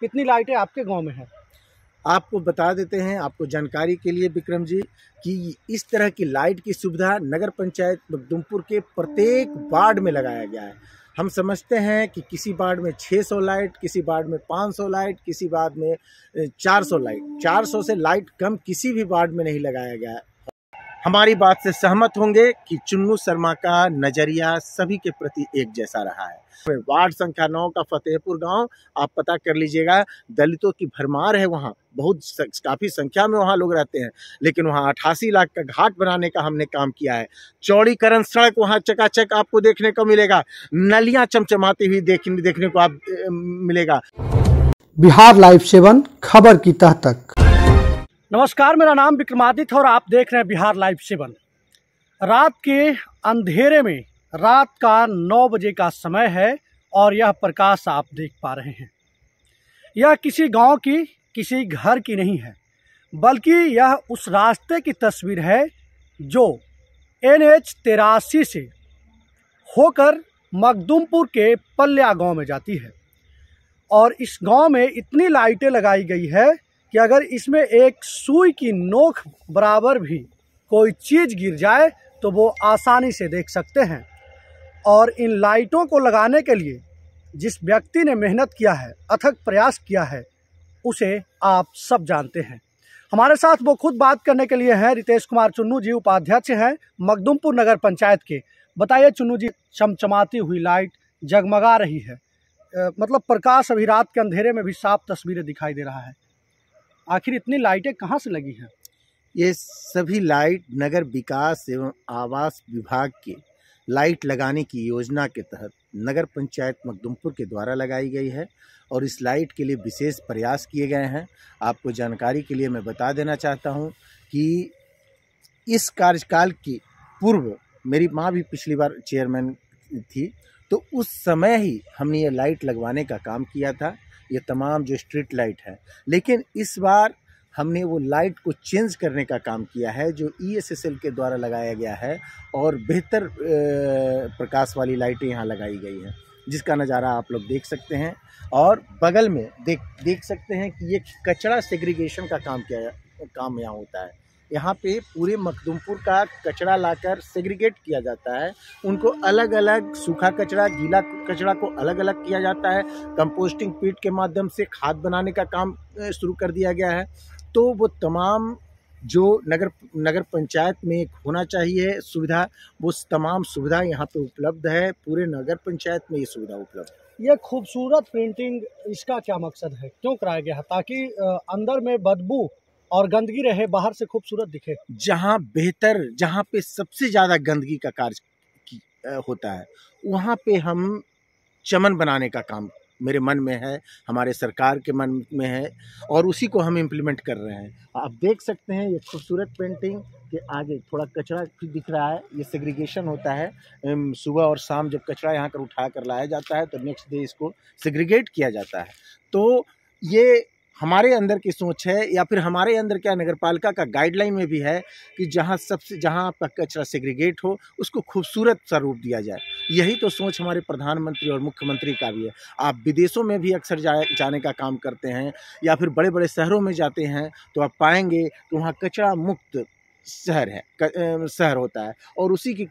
इतनी लाइटें आपके गांव में हैं। आपको बता देते हैं, आपको जानकारी के लिए विक्रम जी, कि इस तरह की लाइट की सुविधा नगर पंचायत मखदूमपुर के प्रत्येक वार्ड में लगाया गया है। हम समझते हैं कि किसी वार्ड में 600 लाइट, किसी वार्ड में 500 लाइट, किसी वार्ड में 400 लाइट, 400 से लाइट कम किसी भी वार्ड में नहीं लगाया गया है। हमारी बात से सहमत होंगे कि चुन्नू शर्मा का नजरिया सभी के प्रति एक जैसा रहा है। वार्ड संख्या 9 का फतेहपुर गांव आप पता कर लीजिएगा, दलितों की भरमार है, वहाँ बहुत काफ़ी संख्या में वहाँ लोग रहते हैं, लेकिन वहाँ 88 लाख का घाट बनाने का हमने काम किया है। चौड़ीकरण सड़क वहाँ चकाचक आपको देखने को मिलेगा, नलियाँ चमचमाती हुई देखने को आप मिलेगा। बिहार लाइव 7 खबर की तह तक। नमस्कार, मेरा नाम विक्रमादित्य और आप देख रहे हैं बिहार लाइव 7। रात के अंधेरे में रात का 9 बजे का समय है और यह प्रकाश आप देख पा रहे हैं। यह किसी गांव की, किसी घर की नहीं है, बल्कि यह उस रास्ते की तस्वीर है जो NH 83 से होकर मखदूमपुर के पल्या गांव में जाती है। और इस गांव में इतनी लाइटें लगाई गई है कि अगर इसमें एक सुई की नोक बराबर भी कोई चीज़ गिर जाए तो वो आसानी से देख सकते हैं। और इन लाइटों को लगाने के लिए जिस व्यक्ति ने मेहनत किया है, अथक प्रयास किया है, उसे आप सब जानते हैं। हमारे साथ वो खुद बात करने के लिए हैं रितेश कुमार चुन्नू जी, उपाध्यक्ष हैं मखदूमपुर नगर पंचायत के। बताइए चुन्नू जी, चमचमाती हुई लाइट जगमगा रही है, मतलब प्रकाश अभी रात के अंधेरे में भी साफ तस्वीरें दिखाई दे रहा है। आखिर इतनी लाइटें कहाँ से लगी हैं? ये सभी लाइट नगर विकास एवं आवास विभाग के लाइट लगाने की योजना के तहत नगर पंचायत मखदूमपुर के द्वारा लगाई गई है और इस लाइट के लिए विशेष प्रयास किए गए हैं। आपको जानकारी के लिए मैं बता देना चाहता हूं कि इस कार्यकाल की पूर्व मेरी माँ भी पिछली बार चेयरमैन थी, तो उस समय ही हमने ये लाइट लगवाने का काम किया था, ये तमाम जो स्ट्रीट लाइट है। लेकिन इस बार हमने वो लाइट को चेंज करने का काम किया है, जो ESSL के द्वारा लगाया गया है और बेहतर प्रकाश वाली लाइटें यहाँ लगाई गई हैं, जिसका नज़ारा आप लोग देख सकते हैं। और बगल में देख सकते हैं कि ये कचरा सेग्रीगेशन का काम यहाँ होता है। यहाँ पे पूरे मखदूमपुर का कचरा लाकर सेग्रीगेट किया जाता है, उनको अलग अलग, सूखा कचरा, गीला कचरा को अलग अलग किया जाता है। कंपोस्टिंग पीट के माध्यम से खाद बनाने का काम शुरू कर दिया गया है। तो वो तमाम जो नगर पंचायत में होना चाहिए सुविधा, वो तमाम सुविधा यहाँ पे उपलब्ध है। पूरे नगर पंचायत में ये सुविधा उपलब्ध है। ये खूबसूरत प्रिंटिंग, इसका क्या मकसद है, क्यों कराया गया है? ताकि अंदर में बदबू और गंदगी रहे, बाहर से खूबसूरत दिखे। जहाँ पे सबसे ज़्यादा गंदगी का कार्य होता है, वहाँ पे हम चमन बनाने का काम मेरे मन में है, हमारे सरकार के मन में है और उसी को हम इम्प्लीमेंट कर रहे हैं। आप देख सकते हैं ये खूबसूरत पेंटिंग के आगे थोड़ा कचरा दिख रहा है, ये सेग्रीगेशन होता है। सुबह और शाम जब कचरा यहाँ कर उठा कर लाया जाता है तो नेक्स्ट डे इसको सेग्रीगेट किया जाता है। तो ये हमारे अंदर की सोच है, या फिर हमारे अंदर क्या नगरपालिका का गाइडलाइन में भी है कि जहाँ आपका कचरा सेग्रीगेट हो, उसको खूबसूरत सा रूप दिया जाए। यही तो सोच हमारे प्रधानमंत्री और मुख्यमंत्री का भी है। आप विदेशों में भी अक्सर जाने का काम करते हैं या फिर बड़े बड़े शहरों में जाते हैं तो आप पाएंगे कि वहाँ कचरा मुक्त शहर होता है और उसी की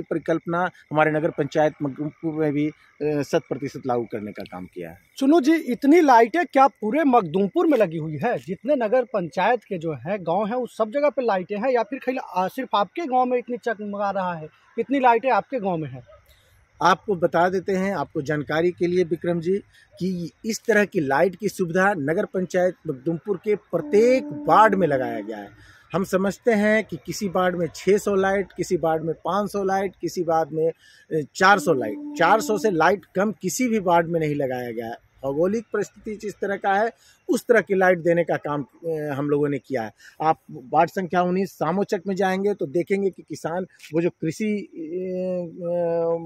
परिकल्पना हमारे नगर पंचायत मखदूमपुर में भी 100% लागू करने का काम किया है। चुन्नू जी, इतनी लाइटें क्या पूरे मखदूमपुर में लगी हुई है? जितने नगर पंचायत के जो है गांव हैं, उस सब जगह पे लाइटें हैं या फिर सिर्फ आपके गांव में इतनी चमका रहा है? इतनी लाइटें आपके गाँव में है? आपको बता देते हैं, आपको जानकारी के लिए विक्रम जी, कि इस तरह की लाइट की सुविधा नगर पंचायत मखदूमपुर के प्रत्येक वार्ड में लगाया गया है। हम समझते हैं कि किसी वार्ड में 600 लाइट, किसी वार्ड में 500 लाइट, किसी वार्ड में 400 लाइट, 400 से लाइट कम किसी भी वार्ड में नहीं लगाया गया है। भौगोलिक परिस्थिति जिस तरह का है, उस तरह की लाइट देने का काम हम लोगों ने किया है। आप वार्ड संख्या 19 सामोचक में जाएंगे तो देखेंगे कि किसान, वो जो कृषि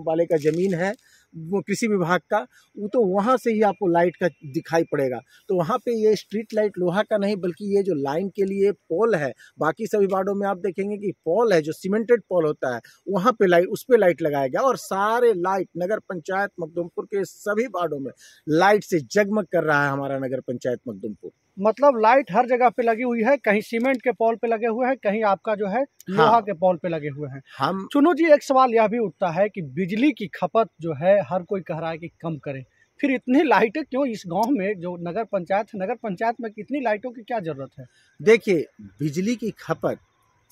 वाले का ज़मीन है, वो कृषि विभाग का, वो तो वहाँ से ही आपको लाइट का दिखाई पड़ेगा। तो वहाँ पे ये स्ट्रीट लाइट लोहा का नहीं, बल्कि ये जो लाइन के लिए पोल है, बाकी सभी वार्डों में आप देखेंगे कि पोल है जो सीमेंटेड पोल होता है, वहाँ पे लाइट, उस पे लाइट लगाया गया और सारे लाइट नगर पंचायत मखदूमपुर के सभी वार्डों में लाइट से जगमग कर रहा है हमारा नगर पंचायत मखदूमपुर। मतलब लाइट हर जगह पे लगी हुई है, कहीं सीमेंट के पोल पे लगे हुए हैं, कहीं आपका जो है लोहा हाँ। के पोल पे लगे हुए हैं। हम चुनू जी, एक सवाल यह भी उठता है कि बिजली की खपत जो है हर कोई कह रहा है कि कम करें, फिर इतनी लाइटें क्यों इस गांव में जो नगर पंचायत है, नगर पंचायत में कितनी लाइटों की क्या जरूरत है? देखिए, बिजली की खपत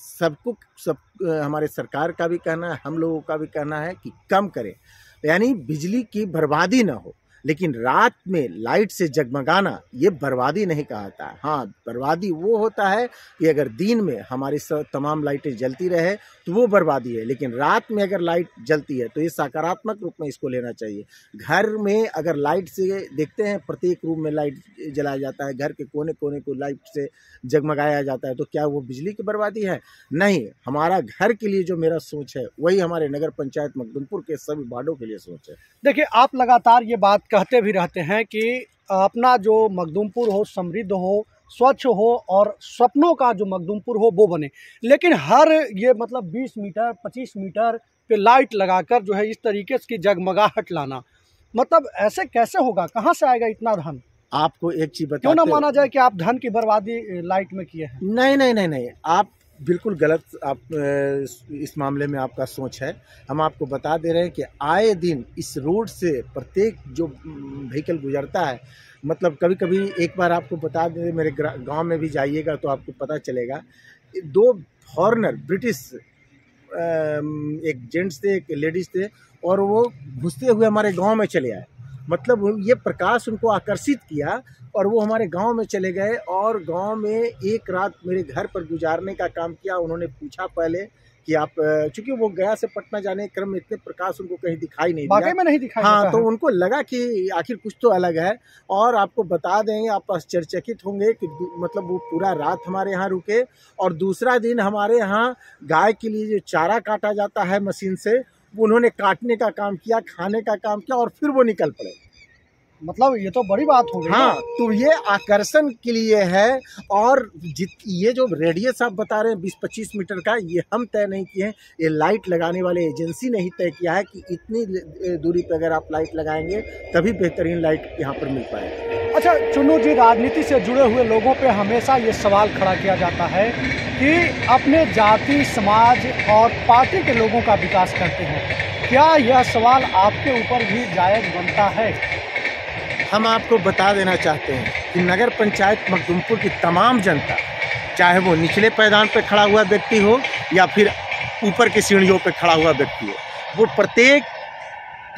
सब हमारे सरकार का भी कहना है, हम लोगों का भी कहना है कि कम करें, यानी बिजली की बर्बादी ना हो। लेकिन रात में लाइट से जगमगाना ये बर्बादी नहीं कहता है। हाँ, बर्बादी वो होता है कि अगर दिन में हमारी तमाम लाइटें जलती रहे तो वो बर्बादी है, लेकिन रात में अगर लाइट जलती है तो ये सकारात्मक रूप में इसको लेना चाहिए। घर में अगर लाइट से देखते हैं, प्रत्येक रूम में लाइट जलाया जाता है, घर के कोने कोने को लाइट से जगमगाया जाता है, तो क्या वो बिजली की बर्बादी है? नहीं, हमारा घर के लिए जो मेरा सोच है वही हमारे नगर पंचायत मखदूमपुर के सभी वार्डों के लिए सोच है। देखिए, आप लगातार ये बात कहते भी रहते हैं कि अपना जो मखदूमपुर हो समृद्ध हो, स्वच्छ हो और सपनों का जो मखदूमपुर हो वो बने, लेकिन हर ये मतलब 20 मीटर 25 मीटर पे लाइट लगाकर जो है इस तरीके की जगमगाहट लाना, मतलब ऐसे कैसे होगा? कहाँ से आएगा इतना धन? आपको एक चीज बताते, क्यों ना माना जाए कि आप धन की बर्बादी लाइट में किए हैं? नहीं नहीं नहीं नहीं, आप बिल्कुल गलत, आप इस मामले में आपका सोच है। हम आपको बता दे रहे हैं कि आए दिन इस रोड से प्रत्येक जो व्हीकल गुजरता है, मतलब कभी कभी एक बार आपको बता दें, मेरे गांव में भी जाइएगा तो आपको पता चलेगा, 2 फॉरेनर ब्रिटिश, एक जेंट्स थे एक लेडीज थे, और वो घुसते हुए हमारे गांव में चले आए। मतलब ये प्रकाश उनको आकर्षित किया और वो हमारे गांव में चले गए और गांव में एक रात मेरे घर पर गुजारने का काम किया। उन्होंने पूछा पहले कि आप, चूंकि वो गया से पटना जाने के क्रम में इतने प्रकाश उनको कहीं दिखाई नहीं दिया, वाकई में नहीं दिखाई हाँ, देता तो है। उनको लगा कि आखिर कुछ तो अलग है। और आपको बता दें, आप आश्चर्यचकित होंगे कि मतलब वो पूरा रात हमारे यहाँ रुके और दूसरा दिन हमारे यहाँ गाय के लिए जो चारा काटा जाता है मशीन से, उन्होंने काटने का काम किया, खाने का काम किया और फिर वो निकल पड़े। मतलब ये तो बड़ी बात हो गई। हाँ, तो ये आकर्षण के लिए है। और ये जो रेडियस आप बता रहे हैं 20-25 मीटर का, ये हम तय नहीं किए हैं, ये लाइट लगाने वाले एजेंसी ने ही तय किया है कि इतनी दूरी पर अगर आप लाइट लगाएंगे तभी बेहतरीन लाइट यहाँ पर मिल पाएगी। अच्छा चुन्नू जी, राजनीति से जुड़े हुए लोगों पे हमेशा ये सवाल खड़ा किया जाता है कि अपने जाति, समाज और पार्टी के लोगों का विकास करते हैं, क्या यह सवाल आपके ऊपर भी जायज़ बनता है? हम आपको बता देना चाहते हैं कि नगर पंचायत मखदूमपुर की तमाम जनता, चाहे वो निचले पायदान पर खड़ा हुआ व्यक्ति हो या फिर ऊपर की सीढ़ियों पर खड़ा हुआ व्यक्ति हो, वो प्रत्येक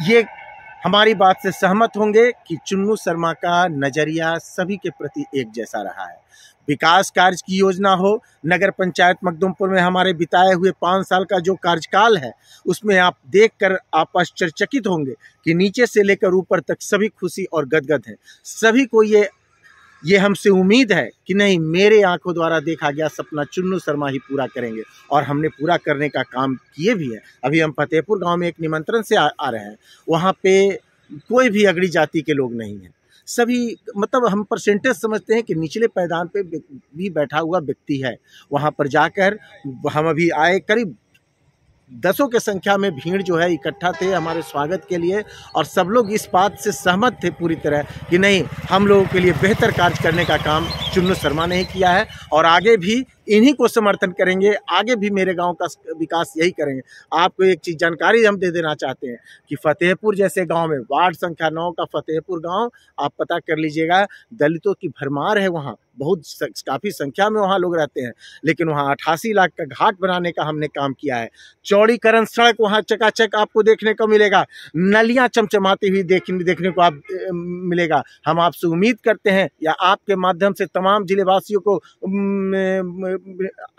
ये हमारी बात से सहमत होंगे कि चुन्नू शर्मा का नज़रिया सभी के प्रति एक जैसा रहा है। विकास कार्य की योजना हो, नगर पंचायत मखदूमपुर में हमारे बिताए हुए 5 साल का जो कार्यकाल है, उसमें आप देखकर आप आश्चर्यचकित होंगे कि नीचे से लेकर ऊपर तक सभी खुशी और गदगद हैं। सभी को ये हमसे उम्मीद है कि नहीं, मेरे आंखों द्वारा देखा गया सपना चुन्नू शर्मा ही पूरा करेंगे और हमने पूरा करने का काम किए भी है। अभी हम फतेहपुर गांव में एक निमंत्रण से आ रहे हैं, वहाँ पे कोई भी अगड़ी जाति के लोग नहीं हैं, सभी, मतलब हम परसेंटेज समझते हैं कि निचले पायदान पे भी बैठा हुआ व्यक्ति है। वहाँ पर जाकर हम अभी आए, करीब 10 की संख्या में भीड़ जो है इकट्ठा थे हमारे स्वागत के लिए, और सब लोग इस बात से सहमत थे पूरी तरह कि नहीं, हम लोगों के लिए बेहतर कार्य करने का काम चुन्नू शर्मा ने किया है और आगे भी इन्हीं को समर्थन करेंगे, आगे भी मेरे गांव का विकास यही करेंगे। आपको एक चीज़ जानकारी हम दे देना चाहते हैं कि फतेहपुर जैसे गांव में, वार्ड संख्या 9 का फतेहपुर गांव, आप पता कर लीजिएगा, दलितों की भरमार है वहाँ, बहुत काफ़ी संख्या में वहाँ लोग रहते हैं, लेकिन वहाँ 88 लाख का घाट बनाने का हमने काम किया है। चौड़ीकरण सड़क वहाँ चकाचक आपको देखने को मिलेगा, नलियाँ चमचमाती हुई देखने को आप मिलेगा। हम आपसे उम्मीद करते हैं या आपके माध्यम से तमाम जिलेवासियों को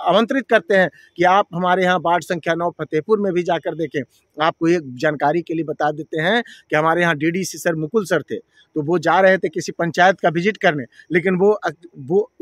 आमंत्रित करते हैं कि आप हमारे यहाँ वार्ड संख्या 9 फतेहपुर में भी जाकर देखें। आपको एक जानकारी के लिए बता देते हैं कि हमारे यहाँ डीडीसी सर मुकुल सर थे, तो वो जा रहे थे किसी पंचायत का विजिट करने, लेकिन वो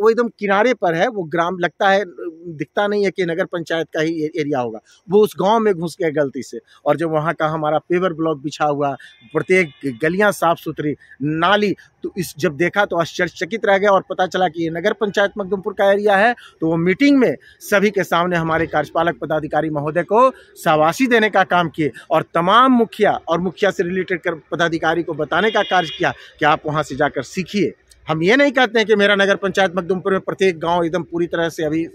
एकदम किनारे पर है, वो ग्राम लगता है, दिखता नहीं है कि नगर पंचायत का ही एरिया होगा, वो उस गांव में घुस गए गलती से। और जब वहाँ का हमारा पेवर ब्लॉक बिछा हुआ, प्रत्येक गलियाँ साफ सुथरी, नाली, तो इस जब देखा तो आश्चर्यचकित रह गया और पता चला कि ये नगर पंचायत मखदुमपुर का एरिया है। तो वो मीटिंग में सभी के सामने हमारे कार्यपालक पदाधिकारी महोदय को शाबाशी देने का काम किए और तमाम मुखिया और मुखिया से रिलेटेड पदाधिकारी को बताने का कार्य किया कि आप वहाँ से जाकर सीखिए। हम ये नहीं कहते हैं कि मेरा नगर पंचायत मखदुमपुर में प्रत्येक गांव एकदम पूरी तरह से अभी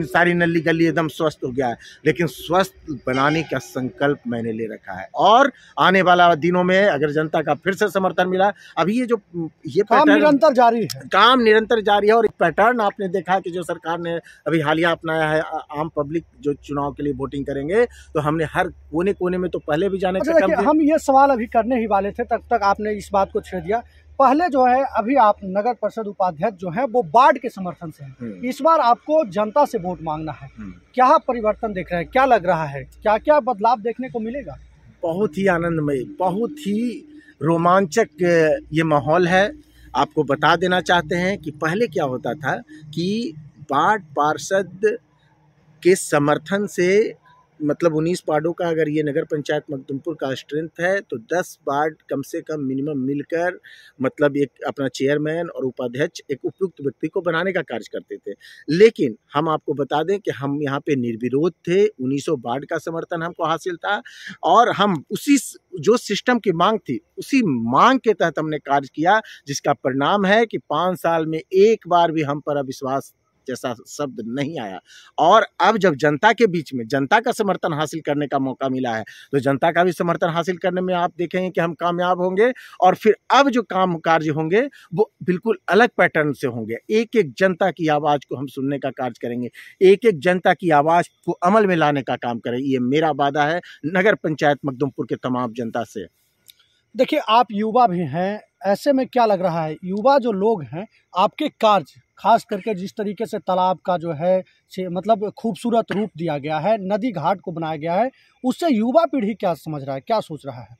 सारी नली गली एकदम स्वस्थ हो गया है, लेकिन स्वस्थ बनाने का संकल्प मैंने ले रखा है। और आने वाला दिनों में अगर जनता का फिर से समर्थन मिला, अभी ये काम निरंतर जारी है, काम निरंतर जारी है। और एक पैटर्न आपने देखा कि जो सरकार ने अभी हालिया अपनाया है, आम पब्लिक जो चुनाव के लिए वोटिंग करेंगे तो हमने हर कोने कोने में तो पहले भी जाने का हम ये सवाल अभी करने ही वाले थे, तब तक आपने इस बात को छेड़ दिया। पहले जो है, अभी आप नगर परिषद उपाध्यक्ष जो है वो वार्ड के समर्थन से हैं, इस बार आपको जनता से वोट मांगना है। क्या परिवर्तन देख रहे हैं, क्या लग रहा है, क्या क्या बदलाव देखने को मिलेगा? बहुत ही आनंदमय, बहुत ही रोमांचक ये माहौल है। आपको बता देना चाहते हैं कि पहले क्या होता था कि वार्ड पार्षद के समर्थन से, मतलब 19 वार्डों का अगर ये नगर पंचायत मखदुमपुर का स्ट्रेंथ है तो 10 वार्ड कम से कम मिनिमम मिलकर, मतलब एक अपना चेयरमैन और उपाध्यक्ष एक उपयुक्त व्यक्ति को बनाने का कार्य करते थे। लेकिन हम आपको बता दें कि हम यहाँ पे निर्विरोध थे, 1900 वार्ड का समर्थन हमको हासिल था और हम उसी जो सिस्टम की मांग थी उसी मांग के तहत हमने कार्य किया, जिसका परिणाम है कि 5 साल में एक बार भी हम पर अविश्वास जैसा शब्द नहीं आया। और अब जब जनता के बीच में जनता का समर्थन हासिल करने का मौका मिला है तो जनता का भी समर्थन हासिल करने में आप देखेंगे कि हम कामयाब होंगे। और फिर अब जो काम कार्य होंगे वो बिल्कुल अलग पैटर्न से होंगे। एक एक जनता की आवाज़ को हम सुनने का कार्य करेंगे, एक एक जनता की आवाज़ को अमल में लाने का काम करेंगे। ये मेरा वादा है नगर पंचायत मखदुमपुर के तमाम जनता से। देखिए, आप युवा भी हैं, ऐसे में क्या लग रहा है, युवा जो लोग हैं, आपके कार्य खास करके जिस तरीके से तालाब का जो है मतलब खूबसूरत रूप दिया गया है, नदी घाट को बनाया गया है, उससे युवा पीढ़ी क्या समझ रहा है, क्या सोच रहा है?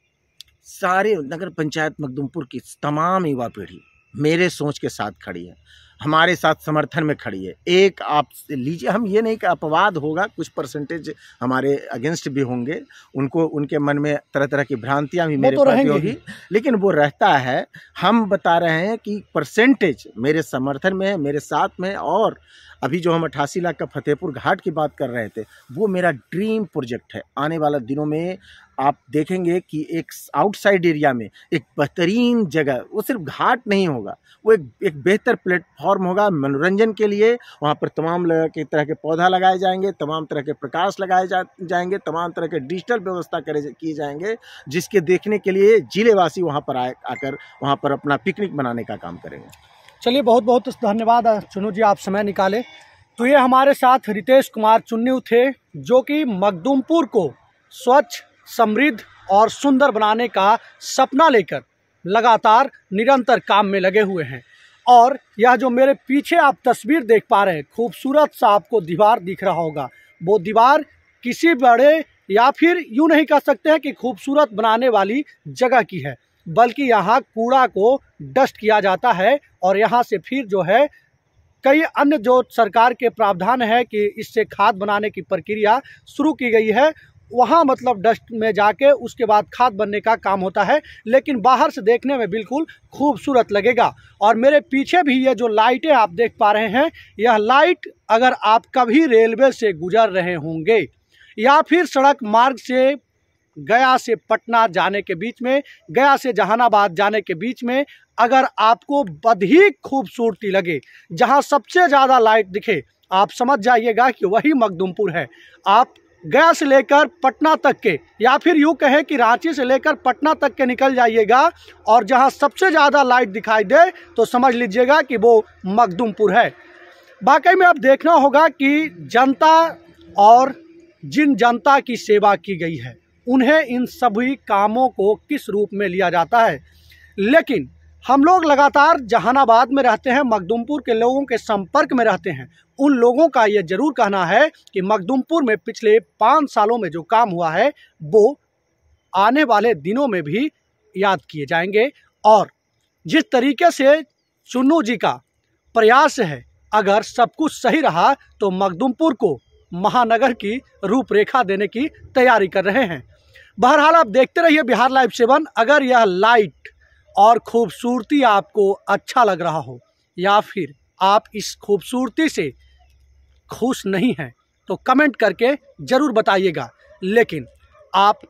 सारे नगर पंचायत मखदुमपुर की तमाम युवा पीढ़ी मेरे सोच के साथ खड़ी है, हमारे साथ समर्थन में खड़ी है। एक आप लीजिए, हम ये नहीं कि अपवाद होगा, कुछ परसेंटेज हमारे अगेंस्ट भी होंगे, उनको उनके मन में तरह तरह की भ्रांतियां भी मेरे प्रति होगी, लेकिन वो रहता है। हम बता रहे हैं कि परसेंटेज मेरे समर्थन में है, मेरे साथ में। और अभी जो हम 88 लाख का फतेहपुर घाट की बात कर रहे थे, वो मेरा ड्रीम प्रोजेक्ट है। आने वाला दिनों में आप देखेंगे कि एक आउटसाइड एरिया में एक बेहतरीन जगह, वो सिर्फ घाट नहीं होगा, वो एक बेहतर प्लेटफॉर्म होगा मनोरंजन के लिए। वहाँ पर तमाम तरह के पौधा लगाए जाएंगे, तमाम तरह के प्रकाश लगाए जाएंगे, तमाम तरह के डिजिटल व्यवस्था किए जाएंगे, जिसके देखने के लिए जिलेवासी वहाँ पर आकर वहाँ पर अपना पिकनिक मनाने का काम करेंगे। चलिए, बहुत बहुत धन्यवाद चुन्नू जी, आप समय निकाले। तो ये हमारे साथ रितेश कुमार चुन्नू थे, जो कि मखदुमपुर को स्वच्छ, समृद्ध और सुंदर बनाने का सपना लेकर लगातार निरंतर काम में लगे हुए हैं। और यह जो मेरे पीछे आप तस्वीर देख पा रहे हैं, खूबसूरत सा आपको दीवार दिख रहा होगा, वो दीवार किसी बड़े या फिर यूँ नहीं कह सकते हैं कि खूबसूरत बनाने वाली जगह की है, बल्कि यहाँ कूड़ा को डस्ट किया जाता है और यहाँ से फिर जो है कई अन्य जो सरकार के प्रावधान है कि इससे खाद बनाने की प्रक्रिया शुरू की गई है, वहाँ मतलब डस्ट में जाके उसके बाद खाद बनने का काम होता है। लेकिन बाहर से देखने में बिल्कुल खूबसूरत लगेगा। और मेरे पीछे भी ये जो लाइटें आप देख पा रहे हैं, यह लाइट अगर आप कभी रेलवे से गुजर रहे होंगे या फिर सड़क मार्ग से गया से पटना जाने के बीच में, गया से जहानाबाद जाने के बीच में अगर आपको अधिक खूबसूरती लगे, जहां सबसे ज़्यादा लाइट दिखे, आप समझ जाइएगा कि वही मखदुमपुर है। आप गया से लेकर पटना तक के, या फिर यूँ कहें कि रांची से लेकर पटना तक के निकल जाइएगा और जहां सबसे ज़्यादा लाइट दिखाई दे तो समझ लीजिएगा कि वो मखदुमपुर है। वाकई में अब देखना होगा कि जनता और जिन जनता की सेवा की गई है, उन्हें इन सभी कामों को किस रूप में लिया जाता है। लेकिन हम लोग लगातार जहानाबाद में रहते हैं, मखदुमपुर के लोगों के संपर्क में रहते हैं। उन लोगों का ये जरूर कहना है कि मखदुमपुर में पिछले 5 सालों में जो काम हुआ है वो आने वाले दिनों में भी याद किए जाएंगे और जिस तरीके से चुन्नू जी का प्रयास है, अगर सब कुछ सही रहा तो मखदुमपुर को महानगर की रूपरेखा देने की तैयारी कर रहे हैं। बहरहाल आप देखते रहिए बिहार लाइव 7। अगर यह लाइट और खूबसूरती आपको अच्छा लग रहा हो या फिर आप इस खूबसूरती से खुश नहीं हैं तो कमेंट करके ज़रूर बताइएगा, लेकिन आप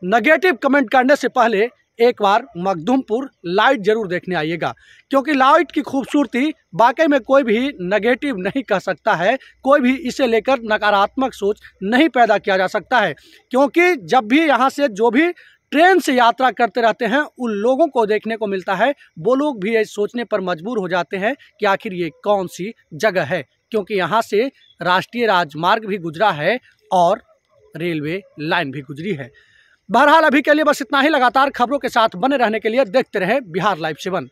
नेगेटिव कमेंट करने से पहले एक बार मखदुमपुर लाइट ज़रूर देखने आइएगा, क्योंकि लाइट की खूबसूरती वाकई में कोई भी नेगेटिव नहीं कह सकता है, कोई भी इसे लेकर नकारात्मक सोच नहीं पैदा किया जा सकता है। क्योंकि जब भी यहाँ से जो भी ट्रेन से यात्रा करते रहते हैं उन लोगों को देखने को मिलता है, वो लोग भी ये सोचने पर मजबूर हो जाते हैं कि आखिर ये कौन सी जगह है, क्योंकि यहाँ से राष्ट्रीय राजमार्ग भी गुजरा है और रेलवे लाइन भी गुजरी है। बहरहाल अभी के लिए बस इतना ही। लगातार खबरों के साथ बने रहने के लिए देखते रहें बिहार लाइव 7।